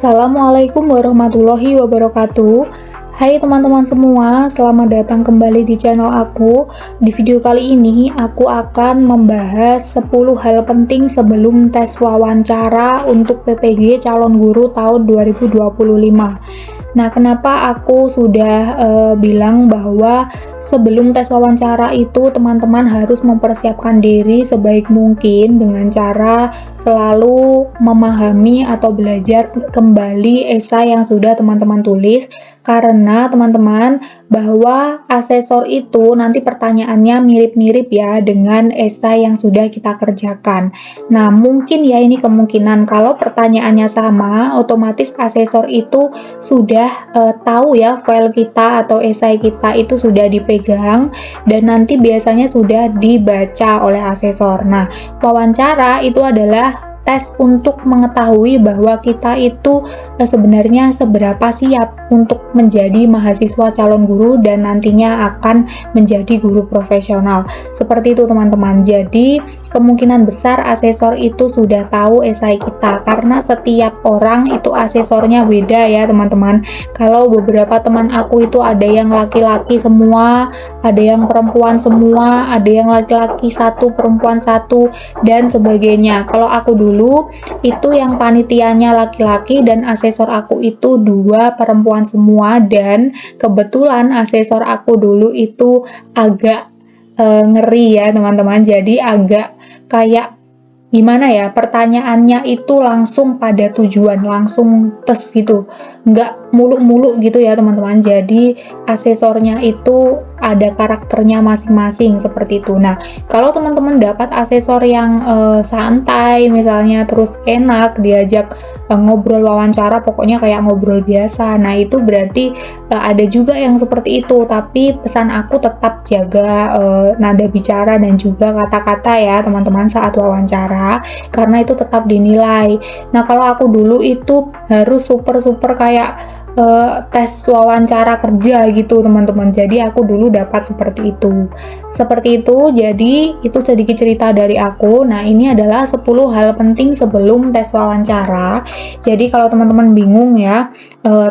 Assalamualaikum warahmatullahi wabarakatuh. Hai teman-teman semua, selamat datang kembali di channel aku. Di video kali ini aku akan membahas 10 hal penting sebelum tes wawancara untuk PPG calon guru tahun 2025. Nah, kenapa aku sudah bilang bahwa sebelum tes wawancara itu teman-teman harus mempersiapkan diri sebaik mungkin dengan cara selalu memahami atau belajar kembali esai yang sudah teman-teman tulis, karena teman-teman bahwa asesor itu nanti pertanyaannya mirip-mirip ya dengan esai yang sudah kita kerjakan. Nah, mungkin ya ini kemungkinan kalau pertanyaannya sama, otomatis asesor itu sudah tahu ya file kita atau esai kita itu sudah dipegang dan nanti biasanya sudah dibaca oleh asesor. Nah, wawancara itu adalah tes untuk mengetahui bahwa kita itu sebenarnya seberapa siap untuk menjadi mahasiswa calon guru dan nantinya akan menjadi guru profesional. Seperti itu teman-teman. Jadi kemungkinan besar asesor itu sudah tahu esai kita karena setiap orang itu asesornya beda ya teman-teman. Kalau beberapa teman aku itu ada yang laki-laki semua, ada yang perempuan semua, ada yang laki-laki satu, perempuan satu, dan sebagainya. Kalau aku dulu itu yang panitianya laki-laki dan asesor aku itu 2 perempuan semua, dan kebetulan asesor aku dulu itu agak ngeri ya teman-teman. Jadi agak kayak gimana ya, pertanyaannya itu langsung pada tujuan, langsung tes gitu, nggak muluk-muluk gitu ya teman-teman. Jadi asesornya itu ada karakternya masing-masing seperti itu. Nah, kalau teman-teman dapat asesor yang santai misalnya, terus enak diajak ngobrol wawancara, pokoknya kayak ngobrol biasa, nah itu berarti ada juga yang seperti itu. Tapi pesan aku tetap jaga nada bicara dan juga kata-kata ya teman-teman saat wawancara, karena itu tetap dinilai. Nah, kalau aku dulu itu harus super kayak tes wawancara kerja gitu teman-teman. Jadi aku dulu dapat seperti itu. Jadi itu sedikit cerita dari aku. Nah, ini adalah 10 hal penting sebelum tes wawancara. Jadi kalau teman-teman bingung ya,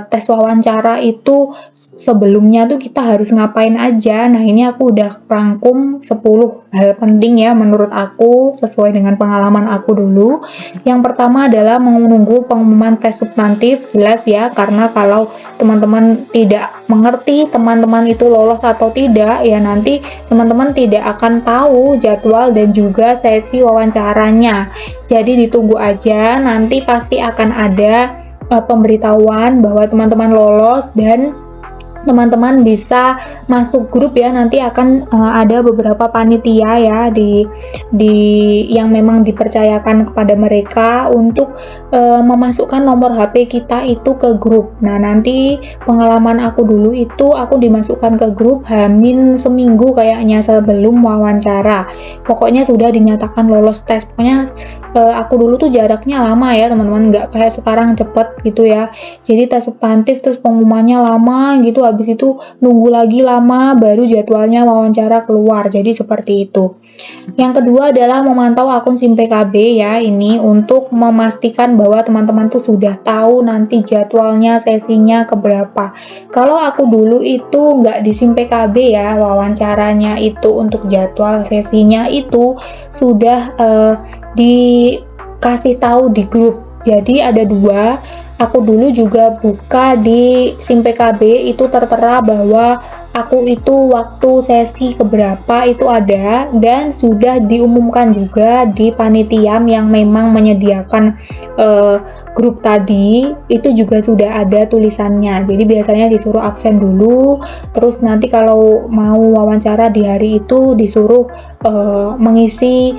tes wawancara itu sebelumnya tuh kita harus ngapain aja. Nah, ini aku udah rangkum 10 hal penting ya menurut aku sesuai dengan pengalaman aku dulu. Yang pertama adalah menunggu pengumuman tes substantif, jelas ya, karena kalau teman-teman tidak mengerti teman-teman itu lolos atau tidak, ya nanti teman-teman tidak akan tahu jadwal dan juga sesi wawancaranya. Jadi ditunggu aja, nanti pasti akan ada pemberitahuan bahwa teman-teman lolos dan teman-teman bisa masuk grup ya. Nanti akan ada beberapa panitia ya di yang memang dipercayakan kepada mereka untuk memasukkan nomor HP kita itu ke grup. Nah, nanti pengalaman aku dulu itu aku dimasukkan ke grup hamin seminggu kayaknya sebelum wawancara. Pokoknya sudah dinyatakan lolos tes. Pokoknya aku dulu tuh jaraknya lama ya teman-teman, nggak kayak sekarang cepet gitu ya. Jadi tes substantif terus pengumumannya lama gitu, habis itu nunggu lagi lama baru jadwalnya wawancara keluar. Jadi seperti itu. Yang kedua adalah memantau akun SIM PKB ya, ini untuk memastikan bahwa teman-teman tuh sudah tahu nanti jadwalnya sesinya keberapa. Kalau aku dulu itu nggak di SIM PKB ya, wawancaranya itu untuk jadwal sesinya itu sudah dikasih tahu di grup. Jadi ada 2, aku dulu juga buka di SIM PKB itu tertera bahwa aku itu waktu sesi keberapa itu ada, dan sudah diumumkan juga di panitia yang memang menyediakan grup tadi, itu juga sudah ada tulisannya. Jadi biasanya disuruh absen dulu, terus nanti kalau mau wawancara di hari itu disuruh mengisi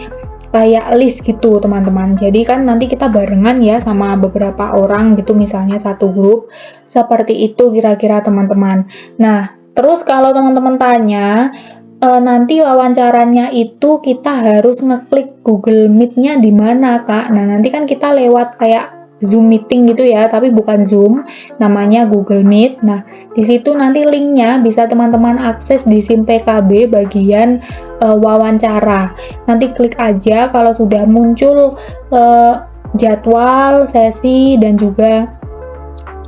kayak list gitu teman-teman. Jadi kan nanti kita barengan ya sama beberapa orang gitu, misalnya satu grup. Seperti itu kira-kira teman-teman. Nah, terus kalau teman-teman tanya nanti wawancaranya itu kita harus ngeklik Google Meet-nya di mana Kak? Nah, nanti kan kita lewat kayak Zoom meeting gitu ya, tapi bukan Zoom, namanya Google Meet. Nah, di situ nanti linknya bisa teman-teman akses di SIM PKB bagian wawancara. Nanti klik aja kalau sudah muncul jadwal sesi dan juga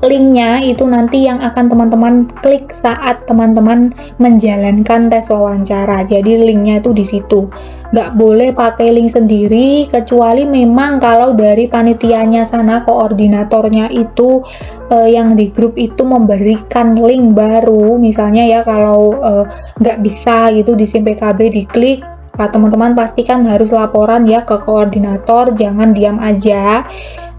linknya itu nanti yang akan teman-teman klik saat teman-teman menjalankan tes wawancara. Jadi linknya itu di situ. Nggak boleh pakai link sendiri, kecuali memang kalau dari panitianya sana, koordinatornya itu yang di grup itu memberikan link baru. Misalnya ya kalau nggak bisa gitu di SIM PKB diklik, teman-teman pastikan harus laporan ya ke koordinator, jangan diam aja.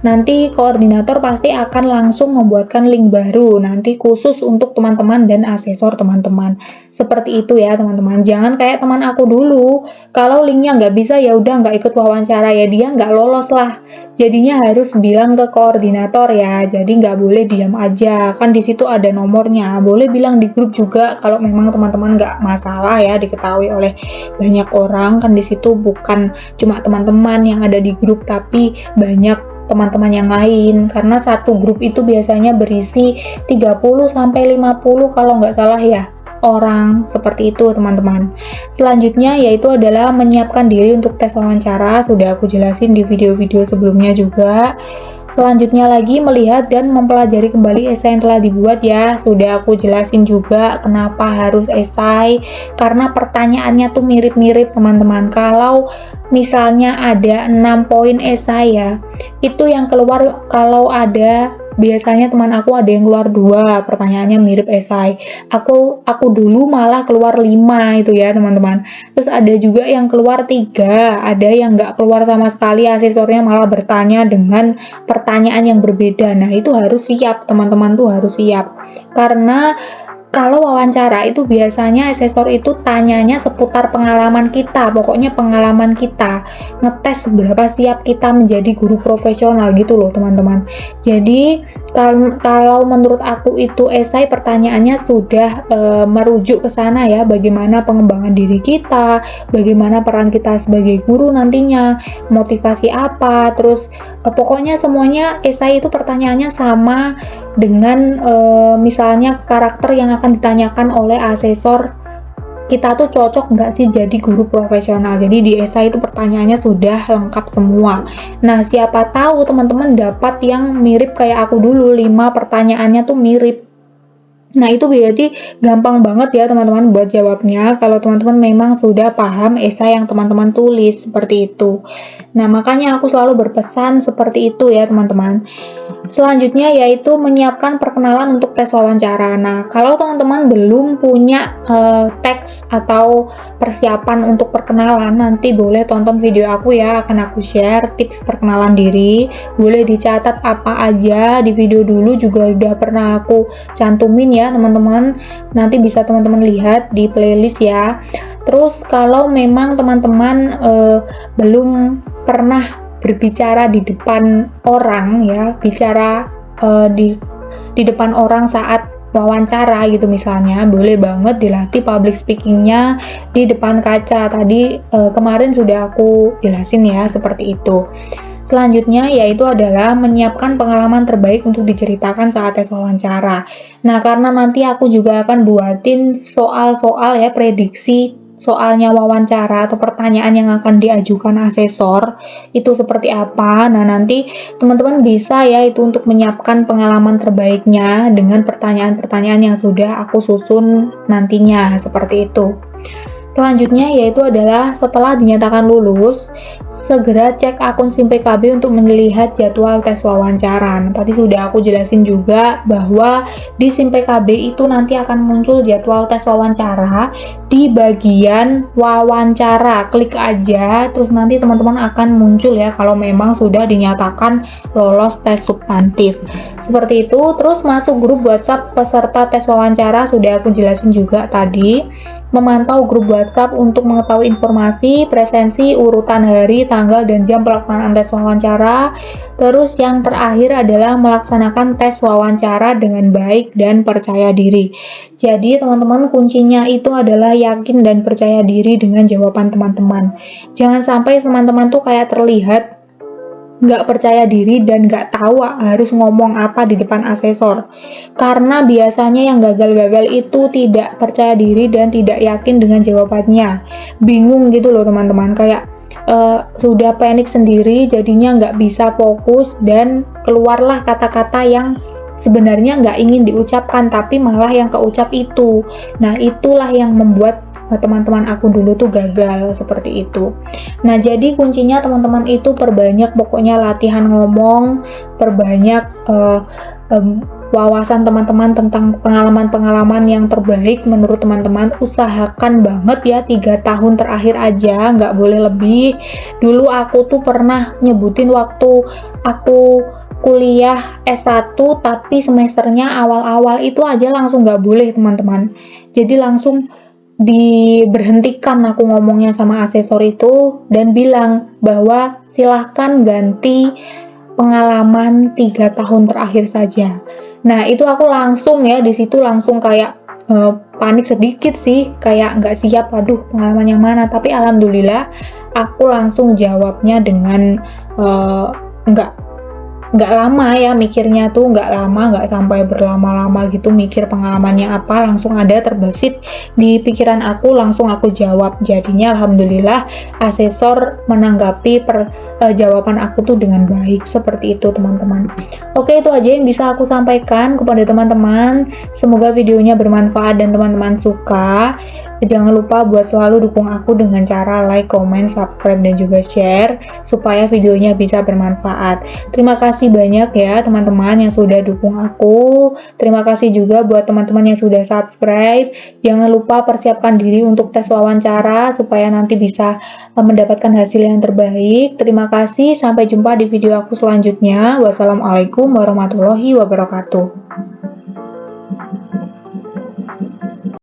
Nanti koordinator pasti akan langsung membuatkan link baru nanti khusus untuk teman-teman dan asesor teman-teman. Seperti itu ya teman-teman. Jangan kayak teman aku dulu, kalau linknya nggak bisa ya udah nggak ikut wawancara, ya dia nggak lolos lah. Jadinya harus bilang ke koordinator ya. Jadi nggak boleh diam aja. Kan di situ ada nomornya. Boleh bilang di grup juga kalau memang teman-teman nggak masalah ya diketahui oleh banyak orang. Kan di situ bukan cuma teman-teman yang ada di grup, tapi banyak teman-teman yang lain, karena satu grup itu biasanya berisi 30 sampai 50 kalau nggak salah ya orang, seperti itu teman-teman. Selanjutnya yaitu adalah menyiapkan diri untuk tes wawancara, sudah aku jelasin di video-video sebelumnya juga. Selanjutnya lagi melihat dan mempelajari kembali esai yang telah dibuat ya, sudah aku jelasin juga kenapa harus esai, karena pertanyaannya tuh mirip-mirip teman-teman. Kalau misalnya ada 6 poin esai ya, itu yang keluar kalau ada, biasanya teman aku ada yang keluar 2 pertanyaannya mirip esai. Aku dulu malah keluar 5 itu ya teman-teman. Terus ada juga yang keluar 3, ada yang nggak keluar sama sekali, asesornya malah bertanya dengan pertanyaan yang berbeda. Nah itu harus siap teman-teman, tuh harus siap, karena kalau wawancara itu biasanya asesor itu tanyanya seputar pengalaman kita, pokoknya pengalaman kita, ngetes seberapa siap kita menjadi guru profesional gitu loh teman-teman. Jadi kalau menurut aku itu esai pertanyaannya sudah merujuk ke sana ya, bagaimana pengembangan diri kita, bagaimana peran kita sebagai guru nantinya, motivasi apa, terus pokoknya semuanya esai itu pertanyaannya sama dengan misalnya karakter yang akan ditanyakan oleh asesor, kita tuh cocok nggak sih jadi guru profesional. Jadi di esai itu pertanyaannya sudah lengkap semua. Nah siapa tahu teman-teman dapat yang mirip kayak aku dulu, 5 pertanyaannya tuh mirip. Nah itu berarti gampang banget ya teman-teman buat jawabnya kalau teman-teman memang sudah paham esai yang teman-teman tulis, seperti itu. Nah makanya aku selalu berpesan seperti itu ya teman-teman. Selanjutnya yaitu menyiapkan perkenalan untuk tes wawancara. Nah kalau teman-teman belum punya teks atau persiapan untuk perkenalan, nanti boleh tonton video aku ya, akan aku share tips perkenalan diri. Boleh dicatat apa aja di video dulu, juga udah pernah aku cantumin ya teman-teman, nanti bisa teman-teman lihat di playlist ya. Terus kalau memang teman-teman belum pernah berbicara di depan orang ya, bicara di depan orang saat wawancara gitu misalnya, boleh banget dilatih public speakingnya di depan kaca. Tadi kemarin sudah aku jelasin ya, seperti itu. Selanjutnya yaitu adalah menyiapkan pengalaman terbaik untuk diceritakan saat tes wawancara. Nah, karena nanti aku juga akan buatin soal-soal ya, prediksi soalnya wawancara atau pertanyaan yang akan diajukan asesor itu seperti apa. Nah, nanti teman-teman bisa ya itu untuk menyiapkan pengalaman terbaiknya dengan pertanyaan-pertanyaan yang sudah aku susun nantinya, seperti itu. Selanjutnya yaitu adalah setelah dinyatakan lulus, segera cek akun SIM PKB untuk melihat jadwal tes wawancara. Nah, tadi sudah aku jelasin juga bahwa di SIM PKB itu nanti akan muncul jadwal tes wawancara di bagian wawancara. Klik aja, terus nanti teman-teman akan muncul ya kalau memang sudah dinyatakan lolos tes substantif. Seperti itu. Terus masuk grup WhatsApp peserta tes wawancara, sudah aku jelasin juga tadi. Memantau grup WhatsApp untuk mengetahui informasi, presensi, urutan hari, tanggal, dan jam pelaksanaan tes wawancara. Terus yang terakhir adalah melaksanakan tes wawancara dengan baik dan percaya diri. Jadi teman-teman, kuncinya itu adalah yakin dan percaya diri dengan jawaban teman-teman. Jangan sampai teman-teman tuh kayak terlihat nggak percaya diri dan nggak tahu harus ngomong apa di depan asesor, karena biasanya yang gagal-gagal itu tidak percaya diri dan tidak yakin dengan jawabannya, bingung gitu loh teman-teman, kayak sudah panik sendiri, jadinya nggak bisa fokus dan keluarlah kata-kata yang sebenarnya nggak ingin diucapkan, tapi malah yang keucap itu. Nah, itulah yang membuat teman-teman aku dulu tuh gagal seperti itu. Nah, jadi kuncinya teman-teman itu perbanyak pokoknya latihan ngomong, perbanyak wawasan teman-teman tentang pengalaman-pengalaman yang terbaik menurut teman-teman. Usahakan banget ya 3 tahun terakhir aja, nggak boleh lebih. Dulu aku tuh pernah nyebutin waktu aku kuliah S1 tapi semesternya awal-awal itu aja langsung nggak boleh teman-teman. Jadi langsung diberhentikan aku ngomongnya sama asesor itu dan bilang bahwa silahkan ganti pengalaman 3 tahun terakhir saja. Nah, itu aku langsung ya di situ langsung kayak panik sedikit sih, kayak nggak siap, aduh pengalaman yang mana. Tapi alhamdulillah aku langsung jawabnya dengan nggak lama ya mikirnya tuh, nggak lama, nggak sampai berlama-lama gitu mikir pengalamannya apa, langsung ada terbesit di pikiran aku, langsung aku jawab. Jadinya alhamdulillah asesor menanggapi jawaban aku tuh dengan baik. Seperti itu teman-teman. Oke, itu aja yang bisa aku sampaikan kepada teman-teman. Semoga videonya bermanfaat dan teman-teman suka. Jangan lupa buat selalu dukung aku dengan cara like, comment, subscribe, dan juga share supaya videonya bisa bermanfaat. Terima kasih banyak ya teman-teman yang sudah dukung aku. Terima kasih juga buat teman-teman yang sudah subscribe. Jangan lupa persiapkan diri untuk tes wawancara supaya nanti bisa mendapatkan hasil yang terbaik. Terima kasih, sampai jumpa di video aku selanjutnya. Wassalamualaikum warahmatullahi wabarakatuh.